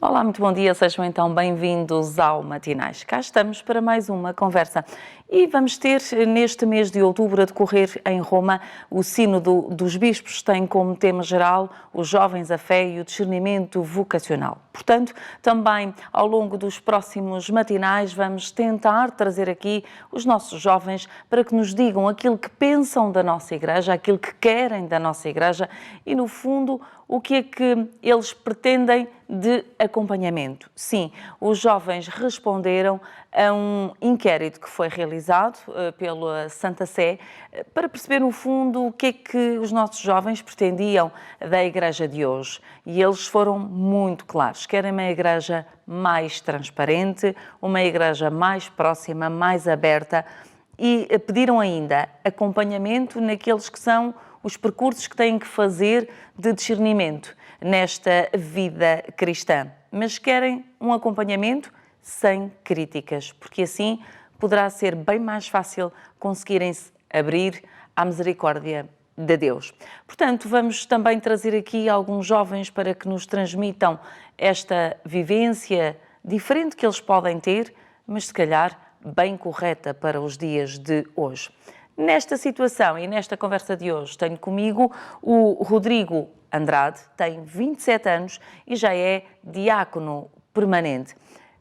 Olá, muito bom dia, sejam então bem-vindos ao Matinais. Cá estamos para mais uma conversa e vamos ter neste mês de outubro a decorrer em Roma o Sínodo dos Bispos, tem como tema geral os jovens, a fé e o discernimento vocacional. Portanto, também ao longo dos próximos matinais vamos tentar trazer aqui os nossos jovens para que nos digam aquilo que pensam da nossa Igreja, aquilo que querem da nossa Igreja e, no fundo, o que é que eles pretendem de acompanhamento. Sim, os jovens responderam a um inquérito que foi realizado pela Santa Sé para perceber, no fundo, o que é que os nossos jovens pretendiam da Igreja de hoje. E eles foram muito claros. Querem uma Igreja mais transparente, uma Igreja mais próxima, mais aberta e pediram ainda acompanhamento naqueles que são os percursos que têm que fazer de discernimento nesta vida cristã. Mas querem um acompanhamento sem críticas, porque assim poderá ser bem mais fácil conseguirem-se abrir à misericórdia de Deus. Portanto, vamos também trazer aqui alguns jovens para que nos transmitam esta vivência diferente que eles podem ter, mas se calhar bem correta para os dias de hoje. Nesta situação e nesta conversa de hoje tenho comigo o Rodrigo Andrade, tem 27 anos e já é diácono permanente.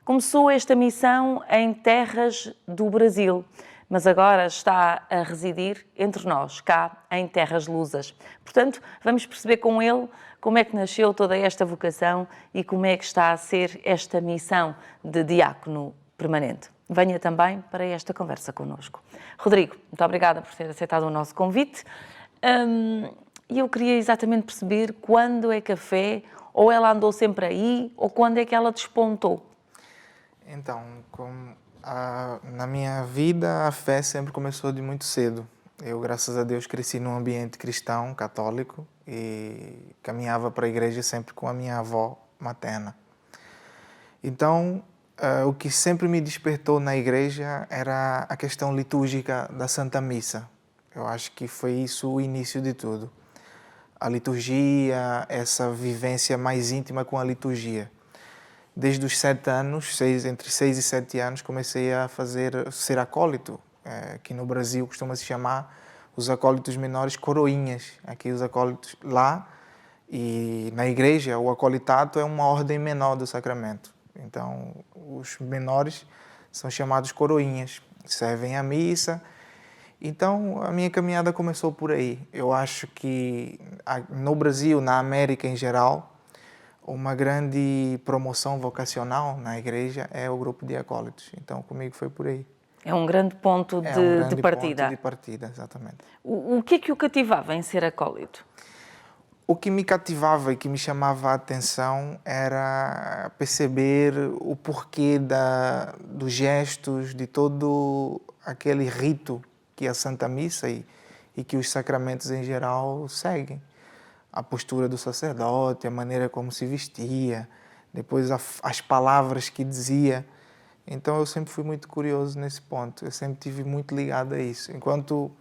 Começou esta missão em terras do Brasil, mas agora está a residir entre nós, cá em terras lusas. Portanto, vamos perceber com ele como é que nasceu toda esta vocação e como é que está a ser esta missão de diácono permanente. Venha também para esta conversa connosco. Rodrigo, muito obrigada por ter aceitado o nosso convite. E eu queria exatamente perceber quando é que a fé, ou ela andou sempre aí, ou quando é que ela despontou? Então, na minha vida, a fé sempre começou de muito cedo. Eu, graças a Deus, cresci num ambiente cristão, católico, e caminhava para a igreja sempre com a minha avó materna. Então, o que sempre me despertou na igreja era a questão litúrgica da Santa Missa. Eu acho que foi isso o início de tudo. A liturgia, essa vivência mais íntima com a liturgia. Desde os 7 anos, entre 6 e 7 anos, comecei a ser acólito. Aqui no Brasil costuma-se chamar os acólitos menores coroinhas. Aqui os acólitos lá e na igreja, o acolitato é uma ordem menor do sacramento. Então, os menores são chamados coroinhas, servem a missa. Então, a minha caminhada começou por aí. Eu acho que no Brasil, na América em geral, uma grande promoção vocacional na igreja é o grupo de acólitos. Então, comigo foi por aí. É um grande ponto de partida. Ponto de partida, exatamente. O que é que o cativava em ser acólito? O que me cativava e que me chamava a atenção era perceber o porquê dos gestos, de todo aquele rito que a Santa Missa e que os sacramentos em geral seguem. A postura do sacerdote, a maneira como se vestia, depois as palavras que dizia. Então eu sempre fui muito curioso nesse ponto, eu sempre tive muito ligado a isso. Enquanto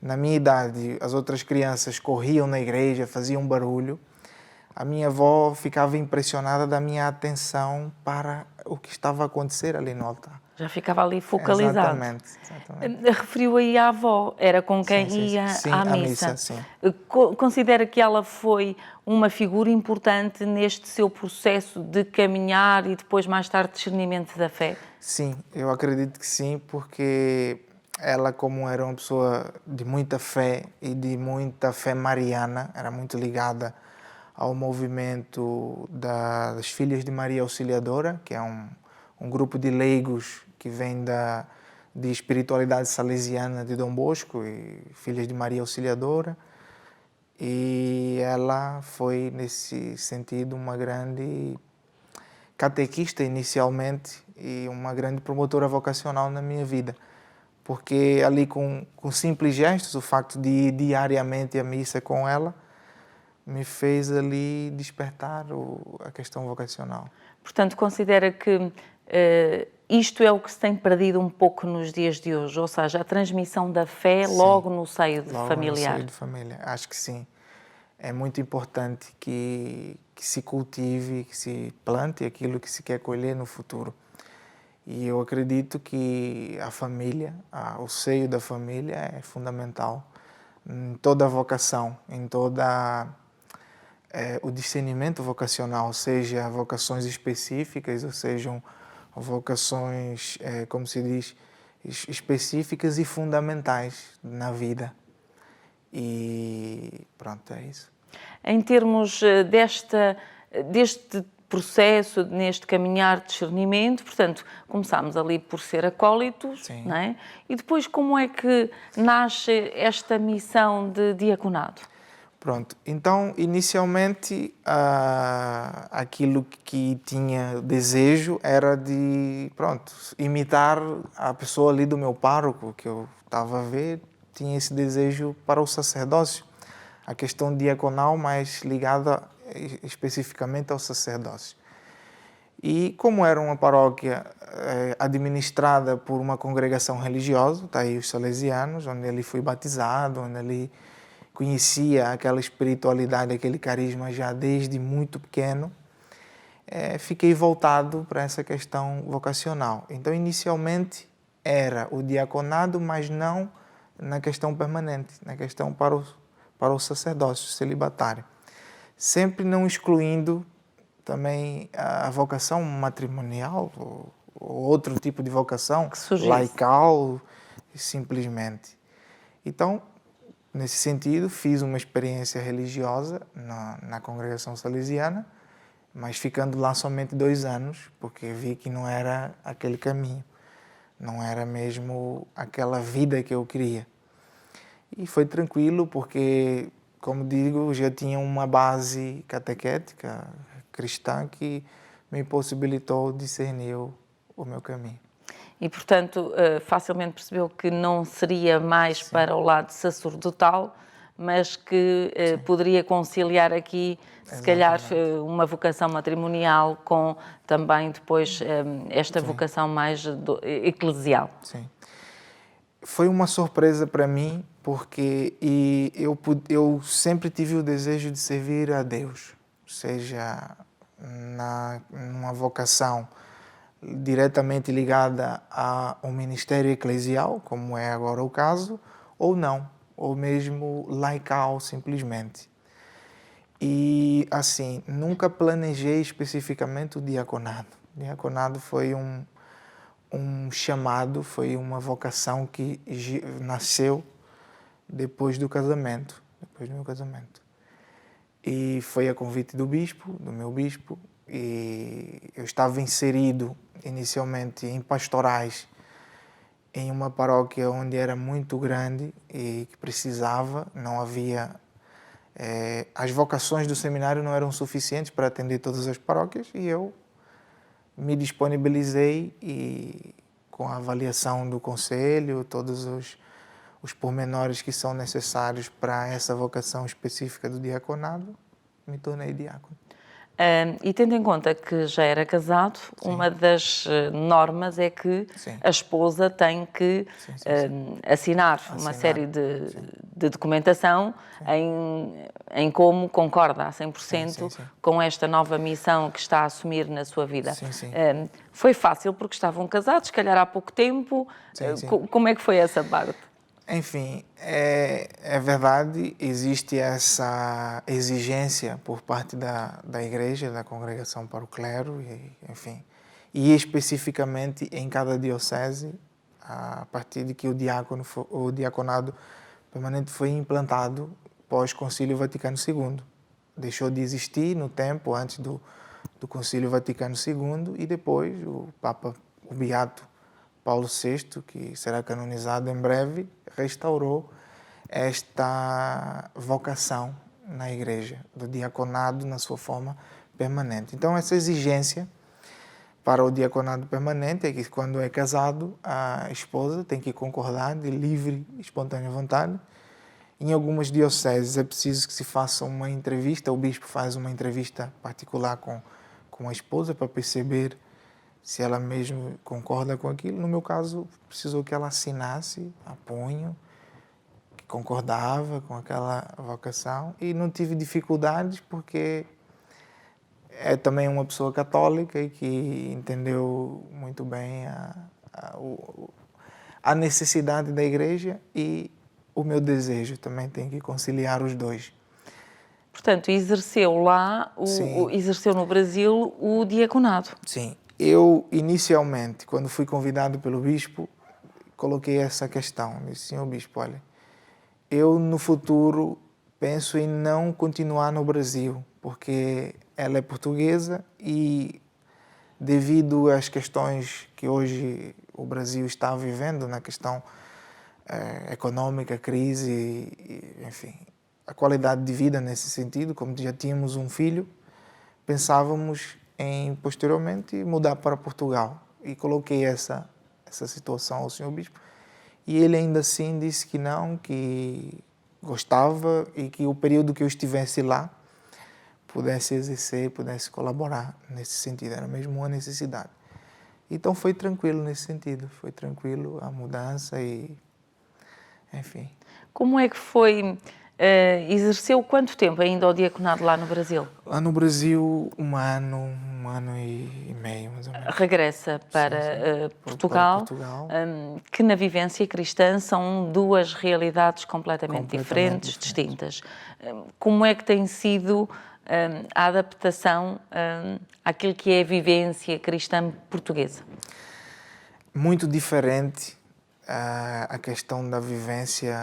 na minha idade as outras crianças corriam na igreja, faziam barulho, a minha avó ficava impressionada da minha atenção para o que estava a acontecer ali no altar. Já ficava ali focalizado. Exatamente. Referiu aí à avó, era com quem ia à missa. Sim. Considera que ela foi uma figura importante neste seu processo de caminhar e depois mais tarde discernimento da fé? Sim, eu acredito que sim, porque ela, como era uma pessoa de muita fé e de muita fé mariana, era muito ligada ao movimento das Filhas de Maria Auxiliadora, que é um grupo de leigos que vem de espiritualidade salesiana de Dom Bosco e Filhas de Maria Auxiliadora. E ela foi, nesse sentido, uma grande catequista inicialmente e uma grande promotora vocacional na minha vida. Porque ali com simples gestos, o facto de ir diariamente à missa com ela, me fez ali despertar a questão vocacional. Portanto, considera que isto é o que se tem perdido um pouco nos dias de hoje, ou seja, a transmissão da fé logo no seio familiar. No seio de família, acho que sim. É muito importante que que se cultive, que se plante aquilo que se quer colher no futuro. E eu acredito que a família, o seio da família é fundamental em toda a vocação, em toda o discernimento vocacional, seja vocações específicas ou sejam vocações, como se diz, específicas e fundamentais na vida. E pronto, é isso. Em termos deste processo, neste caminhar de discernimento, portanto, começámos ali por ser acólitos, Sim. não é? E depois como é que nasce esta missão de diaconado? Pronto, então inicialmente aquilo que tinha desejo era de, pronto, imitar a pessoa ali do meu pároco que eu estava a ver, tinha esse desejo para o sacerdócio, a questão diaconal mais ligada especificamente ao sacerdócio. E como era uma paróquia administrada por uma congregação religiosa, tá aí os salesianos, onde ele foi batizado, onde ele conhecia aquela espiritualidade, aquele carisma já desde muito pequeno, fiquei voltado para essa questão vocacional. Então, inicialmente, era o diaconado, mas não na questão permanente, na questão para o sacerdócio celibatário. Sempre não excluindo também a vocação matrimonial ou outro tipo de vocação, laical, simplesmente. Então, nesse sentido, fiz uma experiência religiosa na congregação salesiana, mas ficando lá somente 2 anos, porque vi que não era aquele caminho, não era mesmo aquela vida que eu queria. E foi tranquilo, porque, como digo, já tinha uma base catequética cristã que me possibilitou discernir o meu caminho. E, portanto, facilmente percebeu que não seria mais para o lado sacerdotal, mas que poderia conciliar aqui, se calhar, uma vocação matrimonial com também depois esta vocação mais eclesial. Sim. Foi uma surpresa para mim, porque eu sempre tive o desejo de servir a Deus, seja numa vocação diretamente ligada ao ministério eclesial, como é agora o caso, ou não, ou mesmo laical, simplesmente. E, assim, nunca planejei especificamente o diaconado. O diaconado foi um chamado, foi uma vocação que nasceu depois do meu casamento. E foi a convite do meu bispo, e eu estava inserido inicialmente em pastorais em uma paróquia onde era muito grande e que precisava, não havia... as vocações do seminário não eram suficientes para atender todas as paróquias e eu me disponibilizei e, com a avaliação do conselho, todos os pormenores que são necessários para essa vocação específica do diaconado, me tornei diácono. E tendo em conta que já era casado, uma das normas é que a esposa tem que assinar uma série de documentação em como concorda a 100% com esta nova missão que está a assumir na sua vida. Foi fácil porque estavam casados, se calhar há pouco tempo. Como é que foi essa parte? Enfim, é verdade, existe essa exigência por parte da igreja, da congregação para o clero, e especificamente em cada diocese, a partir de que o diaconado permanente foi implantado pós-Concílio Vaticano II. Deixou de existir no tempo antes do Concílio Vaticano II e depois o Beato Paulo VI, que será canonizado em breve, restaurou esta vocação na igreja, do diaconado na sua forma permanente. Então, essa exigência para o diaconado permanente é que, quando é casado, a esposa tem que concordar de livre e espontânea vontade. Em algumas dioceses é preciso que se faça uma entrevista, o bispo faz uma entrevista particular com a esposa para perceber se ela mesmo concorda com aquilo. No meu caso, precisou que ela assinasse a punho, que concordava com aquela vocação, e não tive dificuldades porque é também uma pessoa católica e que entendeu muito bem a necessidade da igreja e o meu desejo. Também tem que conciliar os dois. Portanto, exerceu lá, Sim. exerceu no Brasil o diaconado. Sim. Eu, inicialmente, quando fui convidado pelo bispo, coloquei essa questão. Disse, senhor bispo, olha, eu no futuro penso em não continuar no Brasil, porque ela é portuguesa e devido às questões que hoje o Brasil está vivendo, na questão econômica, crise, enfim, a qualidade de vida nesse sentido, como já tínhamos um filho, pensávamos em posteriormente mudar para Portugal. E coloquei essa situação ao senhor bispo e ele ainda assim disse que não, que gostava e que o período que eu estivesse lá pudesse exercer, pudesse colaborar nesse sentido, era mesmo uma necessidade. Então foi tranquilo nesse sentido, foi tranquilo a mudança e, enfim. Como é que foi, exerceu quanto tempo ainda o diaconado lá no Brasil? Lá no Brasil, um ano e meio, mais ou menos. Regressa para Portugal, Para Portugal. Que na vivência cristã são duas realidades completamente diferentes, distintas. Como é que tem sido a adaptação àquilo que é a vivência cristã portuguesa? Muito diferente a questão da vivência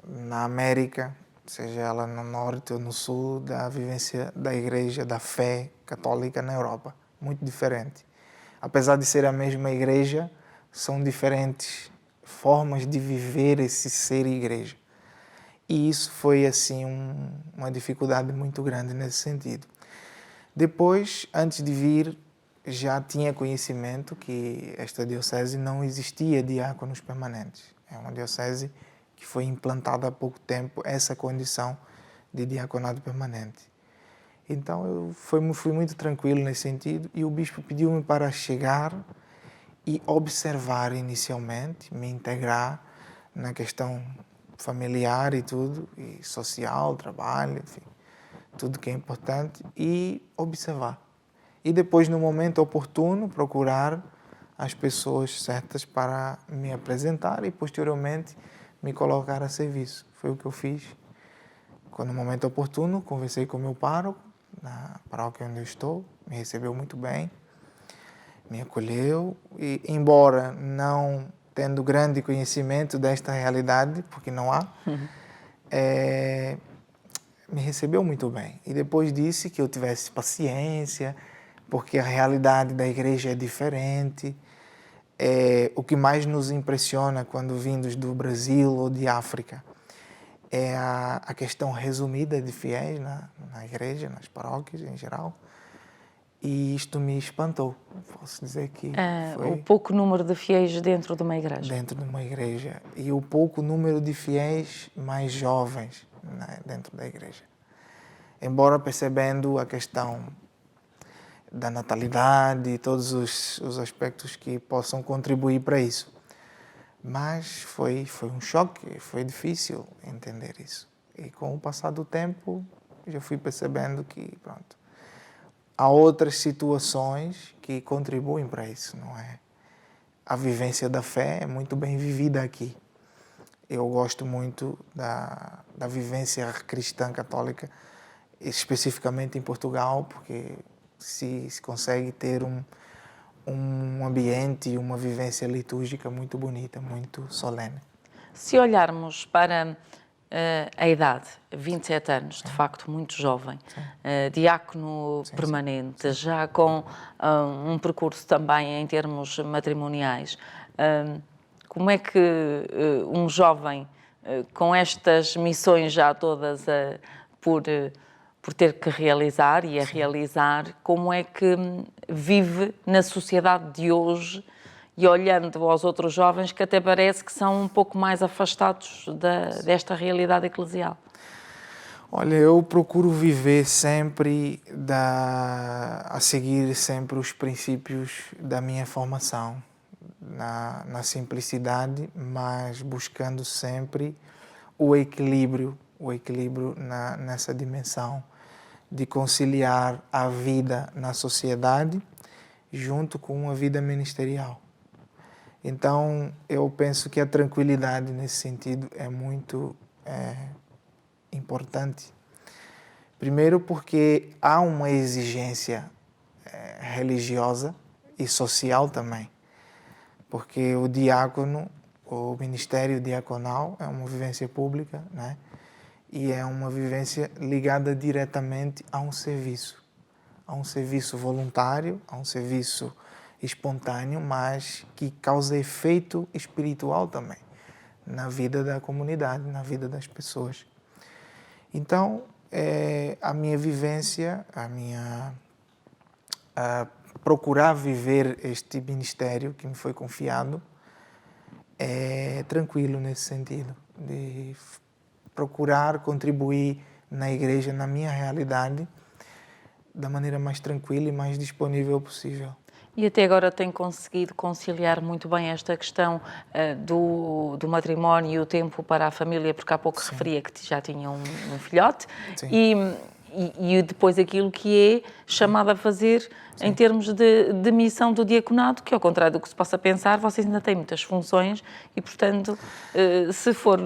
na América, seja ela no norte ou no sul, da vivência da igreja, da fé católica na Europa. Muito diferente. Apesar de ser a mesma igreja, são diferentes formas de viver esse ser igreja. E isso foi assim uma dificuldade muito grande nesse sentido. Depois, antes de vir, já tinha conhecimento que esta diocese não existia diáconos permanentes. É uma diocese que foi implantada há pouco tempo essa condição de diaconado permanente. Então eu fui muito tranquilo nesse sentido e o bispo pediu-me para chegar e observar inicialmente, me integrar na questão familiar e tudo, e social, trabalho, enfim, tudo que é importante, e observar. E depois, no momento oportuno, procurar as pessoas certas para me apresentar e, posteriormente, me colocar a serviço. Foi o que eu fiz. Quando no momento oportuno, conversei com o meu pároco, na paróquia onde eu estou, me recebeu muito bem, me acolheu, e embora não tendo grande conhecimento desta realidade, porque não há, me recebeu muito bem. E depois disse que eu tivesse paciência, porque a realidade da igreja é diferente. O que mais nos impressiona quando vindos do Brasil ou de África é a questão resumida de fiéis na igreja, nas paróquias em geral. E isto me espantou. Posso dizer que foi o pouco número de fiéis dentro de uma igreja. Dentro de uma igreja. E o pouco número de fiéis mais jovens, né, dentro da igreja. Embora percebendo a questão da natalidade e todos os aspectos que possam contribuir para isso. Mas foi um choque, foi difícil entender isso. E com o passar do tempo, já fui percebendo que, pronto, há outras situações que contribuem para isso, não é? A vivência da fé é muito bem vivida aqui. Eu gosto muito da vivência cristã católica, especificamente em Portugal, porque se consegue ter um ambiente e uma vivência litúrgica muito bonita, muito solene. Se olharmos para a idade, 27 anos, de facto muito jovem, diácono permanente, já com um percurso também em termos matrimoniais, como é que um jovem com estas missões já todas por ter que realizar e a realizar, como é que vive na sociedade de hoje e olhando aos outros jovens que até parece que são um pouco mais afastados desta realidade eclesial? Olha, eu procuro viver sempre a seguir sempre os princípios da minha formação, na simplicidade, mas buscando sempre o equilíbrio nessa dimensão de conciliar a vida na sociedade junto com uma vida ministerial. Então, eu penso que a tranquilidade nesse sentido é muito importante. Primeiro porque há uma exigência religiosa e social também. Porque o diácono, o ministério diaconal é uma vivência pública, né? E é uma vivência ligada diretamente a um serviço voluntário, a um serviço espontâneo, mas que causa efeito espiritual também na vida da comunidade, na vida das pessoas. Então, a minha vivência, procurar viver este ministério que me foi confiado é tranquilo nesse sentido, de procurar contribuir na igreja, na minha realidade, da maneira mais tranquila e mais disponível possível. E até agora tem conseguido conciliar muito bem esta questão do matrimónio e o tempo para a família, porque há pouco referia que já tinha um filhote, e depois aquilo que é chamado a fazer em termos de missão do diaconato, que ao contrário do que se possa pensar, vocês ainda têm muitas funções e, portanto, se for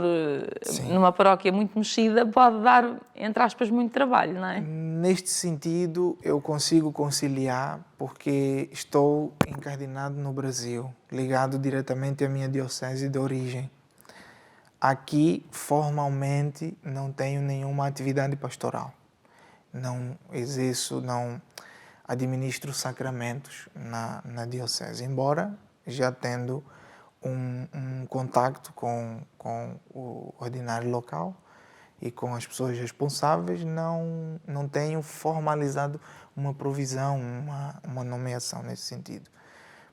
numa paróquia muito mexida, pode dar, entre aspas, muito trabalho, não é? Neste sentido, eu consigo conciliar porque estou encardinado no Brasil, ligado diretamente à minha diocese de origem. Aqui, formalmente, não tenho nenhuma atividade pastoral. Não exerço, não administro sacramentos na diocese, embora já tendo um contacto com o ordinário local e com as pessoas responsáveis, não tenho formalizado uma provisão, uma nomeação nesse sentido.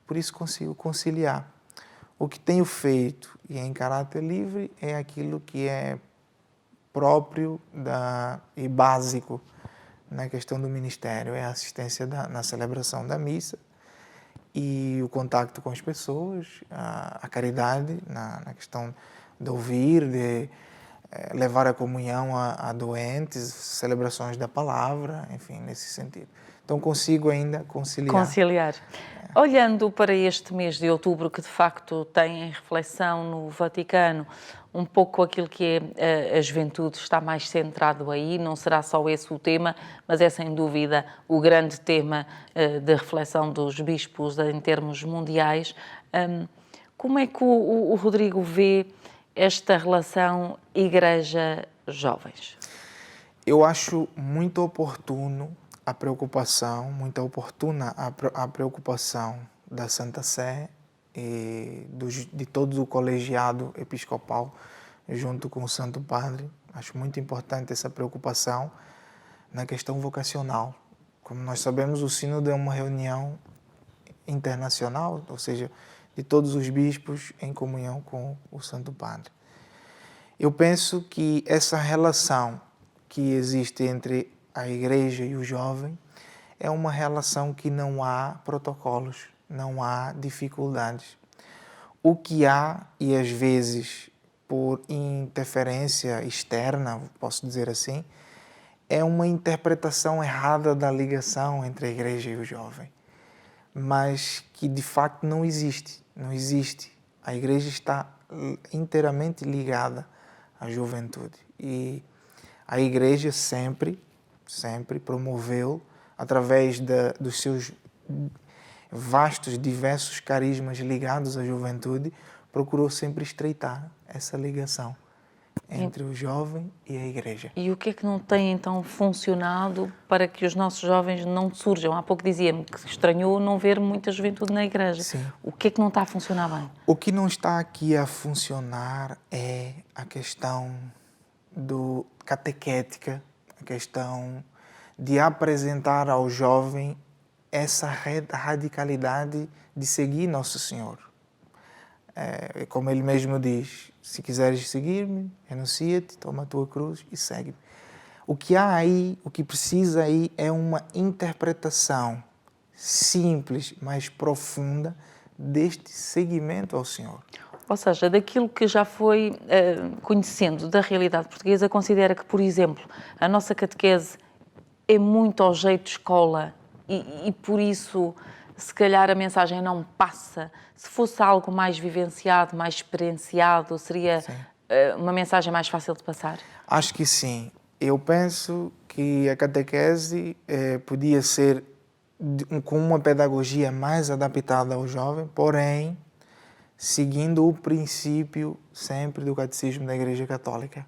Por isso consigo conciliar. O que tenho feito e em caráter livre é aquilo que é próprio e básico na questão do ministério, é a assistência na celebração da missa e o contato com as pessoas, a caridade na questão de ouvir, de levar a comunhão a doentes, celebrações da palavra, enfim, nesse sentido. Então consigo ainda conciliar. Olhando para este mês de outubro, que de facto tem em reflexão no Vaticano um pouco aquilo que é a juventude, está mais centrado aí, não será só esse o tema, mas é sem dúvida o grande tema de reflexão dos bispos em termos mundiais. Como é que o Rodrigo vê esta relação igreja-jovens? Eu acho muito oportuna a preocupação da Santa Sé e de todo o colegiado episcopal junto com o Santo Padre. Acho muito importante essa preocupação na questão vocacional. Como nós sabemos, o Sínodo é uma reunião internacional, ou seja, de todos os bispos em comunhão com o Santo Padre. Eu penso que essa relação que existe entre a igreja e o jovem é uma relação que não há protocolos, não há dificuldades. O que há, e às vezes por interferência externa, posso dizer assim, é uma interpretação errada da ligação entre a igreja e o jovem, mas que de facto não existe. A igreja está inteiramente ligada à juventude e a igreja sempre promoveu, através dos seus vastos, diversos carismas ligados à juventude, procurou sempre estreitar essa ligação entre o jovem e a igreja. E o que é que não tem então funcionado para que os nossos jovens não surjam? Há pouco dizia-me que estranhou não ver muita juventude na igreja. Sim. O que é que não está a funcionar bem? O que não está aqui a funcionar é a questão catequética, a questão de apresentar ao jovem essa radicalidade de seguir Nosso Senhor. Como ele mesmo diz, se quiseres seguir-me, renuncia-te, toma a tua cruz e segue-me. O que há aí, o que precisa aí é uma interpretação simples, mas profunda deste seguimento ao Senhor. Ou seja, daquilo que já foi conhecendo da realidade portuguesa, considera que, por exemplo, a nossa catequese é muito ao jeito de escola e por isso, se calhar, a mensagem não passa. Se fosse algo mais vivenciado, mais experienciado, seria uma mensagem mais fácil de passar? Acho que sim. Eu penso que a catequese podia ser com uma pedagogia mais adaptada ao jovem, porém, seguindo o princípio sempre do catecismo da Igreja Católica,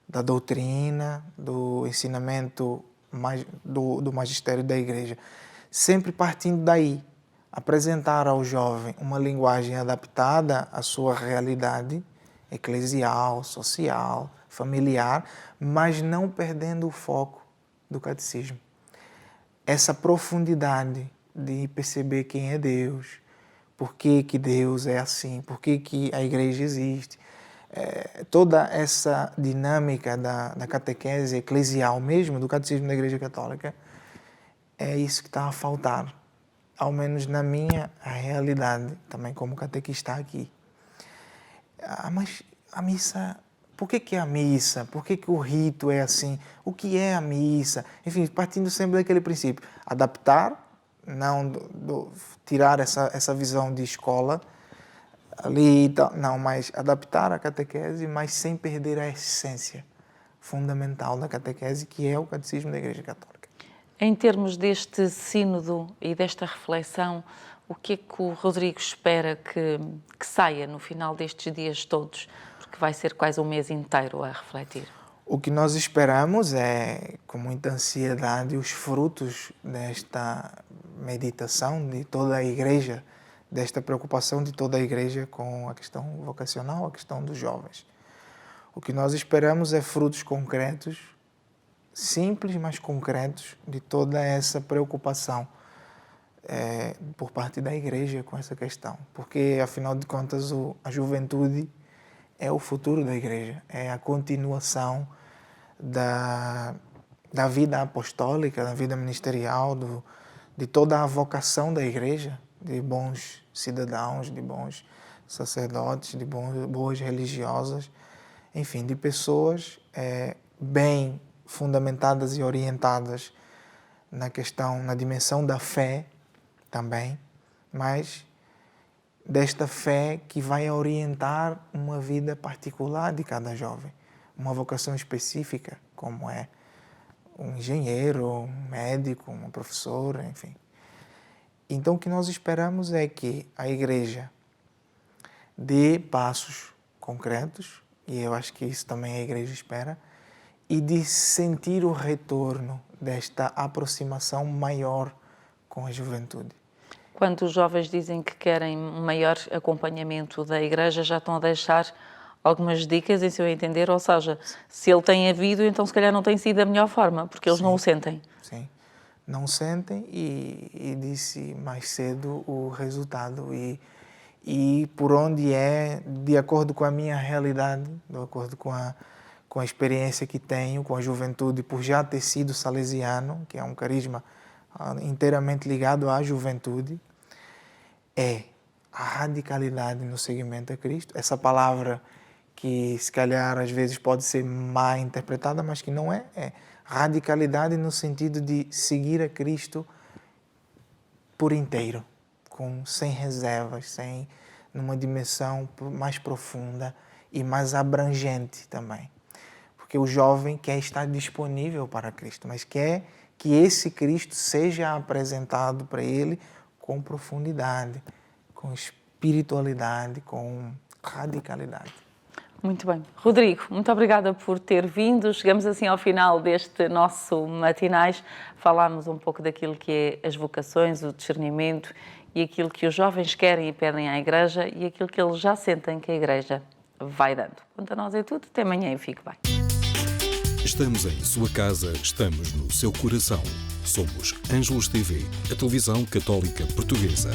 da doutrina, do ensinamento do magistério da Igreja. Sempre partindo daí, apresentar ao jovem uma linguagem adaptada à sua realidade eclesial, social, familiar, mas não perdendo o foco do catecismo. Essa profundidade de perceber quem é Deus, por que Deus é assim, por que a Igreja existe. Toda essa dinâmica da catequese eclesial mesmo, do catecismo da Igreja Católica, é isso que está a faltar, ao menos na minha realidade, também como catequista aqui. Mas a missa, por que é a missa? Por que o rito é assim? O que é a missa? Enfim, partindo sempre daquele princípio, adaptar, não tirar essa visão de escola, ali, não, mas adaptar a catequese, mas sem perder a essência fundamental da catequese, que é o catecismo da Igreja Católica. Em termos deste sínodo e desta reflexão, o que é que o Rodrigo espera que saia no final destes dias todos? Porque vai ser quase um mês inteiro a refletir. O que nós esperamos é, com muita ansiedade, os frutos desta meditação de toda a Igreja, desta preocupação de toda a Igreja com a questão vocacional, a questão dos jovens. O que nós esperamos é frutos concretos, simples, mas concretos, de toda essa preocupação por parte da Igreja com essa questão. Porque, afinal de contas, a juventude é o futuro da Igreja, é a continuação da vida apostólica, da vida ministerial, de toda a vocação da Igreja, de bons cidadãos, de bons sacerdotes, de boas religiosas, enfim, de pessoas bem fundamentadas e orientadas na dimensão da fé também, mas desta fé que vai orientar uma vida particular de cada jovem, uma vocação específica, como é um engenheiro, um médico, uma professora, enfim. Então, o que nós esperamos é que a Igreja dê passos concretos, e eu acho que isso também a Igreja espera, e de sentir o retorno desta aproximação maior com a juventude. Quando os jovens dizem que querem um maior acompanhamento da Igreja, já estão a deixar algumas dicas em seu entender, ou seja, se ele tem havido, então se calhar não tem sido da melhor forma, porque eles não o sentem. Sim, não sentem e disse mais cedo o resultado e por onde é, de acordo com a minha realidade, de acordo com a experiência que tenho com a juventude, por já ter sido salesiano, que é um carisma inteiramente ligado à juventude, é a radicalidade no seguimento a Cristo. Essa palavra que se calhar às vezes pode ser mal interpretada, mas que não é. É radicalidade no sentido de seguir a Cristo por inteiro, sem reservas, numa dimensão mais profunda e mais abrangente também. Porque o jovem quer estar disponível para Cristo, mas quer que esse Cristo seja apresentado para ele com profundidade, com espiritualidade, com radicalidade. Muito bem. Rodrigo, muito obrigada por ter vindo. Chegamos assim ao final deste nosso Matinais. Falámos um pouco daquilo que é as vocações, o discernimento e aquilo que os jovens querem e pedem à Igreja e aquilo que eles já sentem que a Igreja vai dando. Quanto a nós é tudo. Até amanhã e fique bem. Estamos em sua casa, estamos no seu coração. Somos Ângelos TV, a televisão católica portuguesa.